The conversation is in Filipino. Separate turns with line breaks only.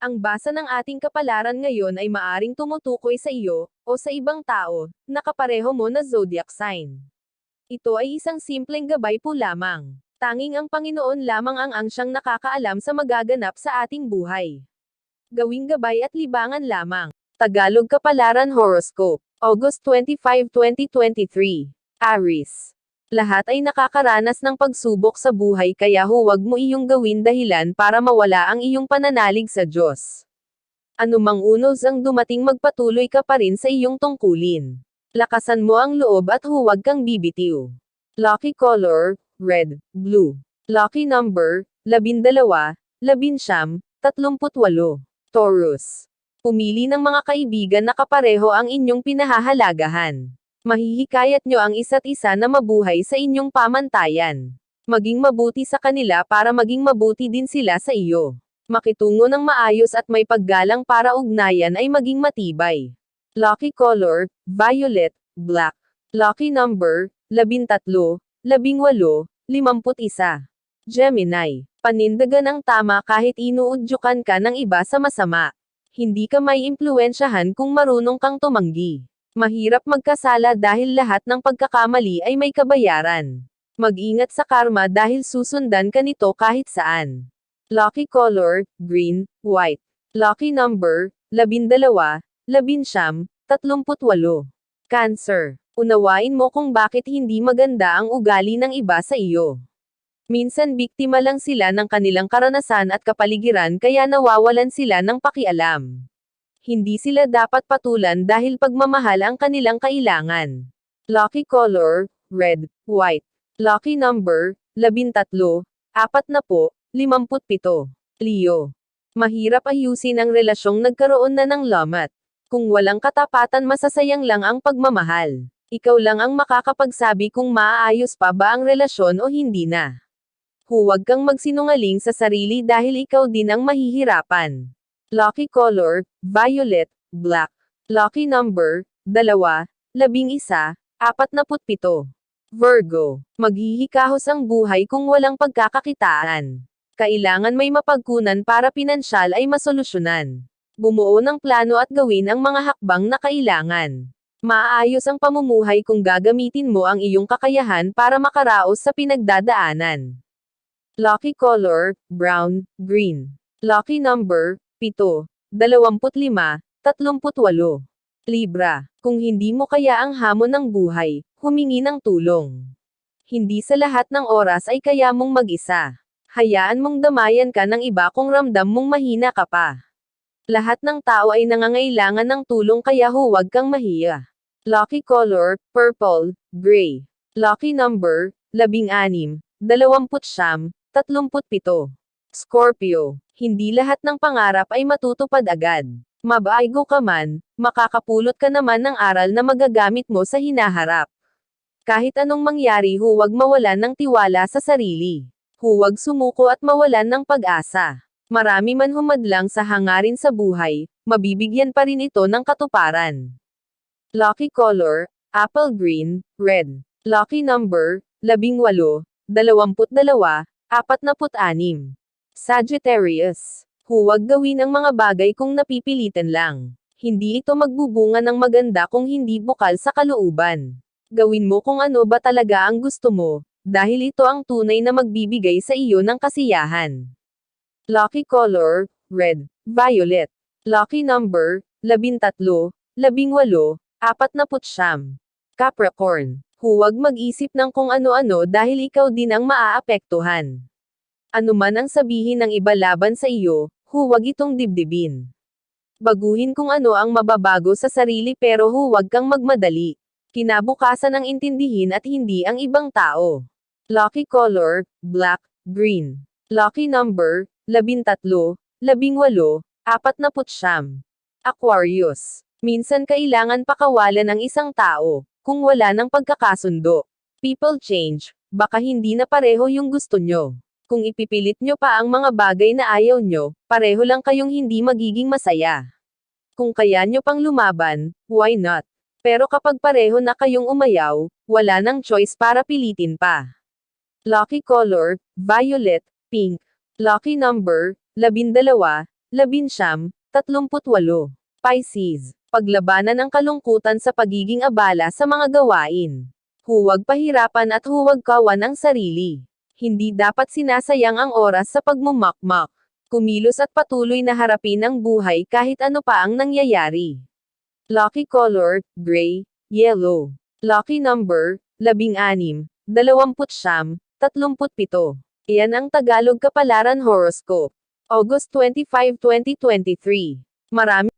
Ang basa ng ating kapalaran ngayon ay maaring tumutukoy sa iyo, o sa ibang tao, na kapareho mo na zodiac sign. Ito ay isang simpleng gabay po lamang. Tanging ang Panginoon lamang ang siyang nakakaalam sa magaganap sa ating buhay. Gawing gabay at libangan lamang. Tagalog Kapalaran Horoscope, August 25, 2023. Aries. Lahat ay nakakaranas ng pagsubok sa buhay kaya huwag mo iyong gawin dahilan para mawala ang iyong pananalig sa Diyos. Anumang unos ang dumating magpatuloy ka pa rin sa iyong tungkulin. Lakasan mo ang loob at huwag kang bibitiw. Lucky color, red, blue. Lucky number, 12, 19, 38. Taurus. Pumili ng mga kaibigan na kapareho ang inyong pinahahalagahan. Mahihikayat nyo ang isa't isa na mabuhay sa inyong pamantayan. Maging mabuti sa kanila para maging mabuti din sila sa iyo. Makitungo ng maayos at may paggalang para ugnayan ay maging matibay. Lucky color, violet, black. Lucky number, 13, 18, 51. Gemini. Panindagan ang tama kahit inuudyukan ka ng iba sa masama. Hindi ka may impluwensyahan kung marunong kang tumanggi. Mahirap magkasala dahil lahat ng pagkakamali ay may kabayaran. Mag-ingat sa karma dahil susundan ka nito kahit saan. Lucky color, green, white. Lucky number, 12, 19, 38. Cancer. Unawain mo kung bakit hindi maganda ang ugali ng iba sa iyo. Minsan biktima lang sila ng kanilang karanasan at kapaligiran kaya nawawalan sila ng pakialam. Hindi sila dapat patulan dahil pagmamahal ang kanilang kailangan. Lucky color, red, white. Lucky number, 13, 40, 57. Leo. Mahirap ayusin ang relasyong nagkaroon na ng lamat. Kung walang katapatan masasayang lang ang pagmamahal. Ikaw lang ang makakapagsabi kung maaayos pa ba ang relasyon o hindi na. Huwag kang magsinungaling sa sarili dahil ikaw din ang mahihirapan. Lucky color, violet, black. Lucky number, 2, 11, 47. Virgo. Maghihikahos ang buhay kung walang pagkakakitaan. Kailangan may mapagkunan para pinansyal ay masolusyonan. Bumuo ng plano at gawin ang mga hakbang na kailangan. Maayos ang pamumuhay kung gagamitin mo ang iyong kakayahan para makaraos sa pinagdadaanan. Lucky color, brown, green. Lucky number, 7, 25, 38. Libra. Kung hindi mo kaya ang hamon ng buhay, humingi ng tulong. Hindi sa lahat ng oras ay kaya mong mag-isa. Hayaan mong damayan ka ng iba kung ramdam mong mahina ka pa. Lahat ng tao ay nangangailangan ng tulong kaya huwag kang mahiya. Lucky color, purple, gray. Lucky number, 16, 29, 37. Scorpio. Hindi lahat ng pangarap ay matutupad agad. Mabago ka man, makakapulot ka naman ng aral na magagamit mo sa hinaharap. Kahit anong mangyari huwag mawalan ng tiwala sa sarili. Huwag sumuko at mawalan ng pag-asa. Marami man humadlang sa hangarin sa buhay, mabibigyan pa rin ito ng katuparan. Lucky color, apple green, red. Lucky number, 18, 22, 46. Sagittarius. Huwag gawin ang mga bagay kung napipilitan lang. Hindi ito magbubunga ng maganda kung hindi bukal sa kalooban. Gawin mo kung ano ba talaga ang gusto mo, dahil ito ang tunay na magbibigay sa iyo ng kasiyahan. Lucky color, red, violet. Lucky number, 13, 18, 49. Capricorn. Huwag mag-isip ng kung ano-ano dahil ikaw din ang maaapektuhan. Ano man ang sabihin ng iba laban sa iyo, huwag itong dibdibin. Baguhin kung ano ang mababago sa sarili pero huwag kang magmadali. Kinabukasan ang intindihin at hindi ang ibang tao. Lucky color, black, green. Lucky number, 13, 18, 49. Aquarius. Minsan kailangan pakawalan ng isang tao, kung wala ng pagkakasundo. People change, baka hindi na pareho yung gusto nyo. Kung ipipilit nyo pa ang mga bagay na ayaw nyo, pareho lang kayong hindi magiging masaya. Kung kaya nyo pang lumaban, why not? Pero kapag pareho na kayong umayaw, wala nang choice para pilitin pa. Lucky color, violet, pink. Lucky number, 12, 38. Pisces. Paglabanan ang kalungkutan sa pagiging abala sa mga gawain. Huwag pahirapan at huwag kawan ang sarili. Hindi dapat sinasayang ang oras sa pagmumakmak. Kumilos at patuloy na harapin ang buhay kahit ano pa ang nangyayari. Lucky color, gray, yellow. Lucky number, 16, 29, 37. Iyan ang Tagalog Kapalaran Horoscope. August 25, 2023. Marami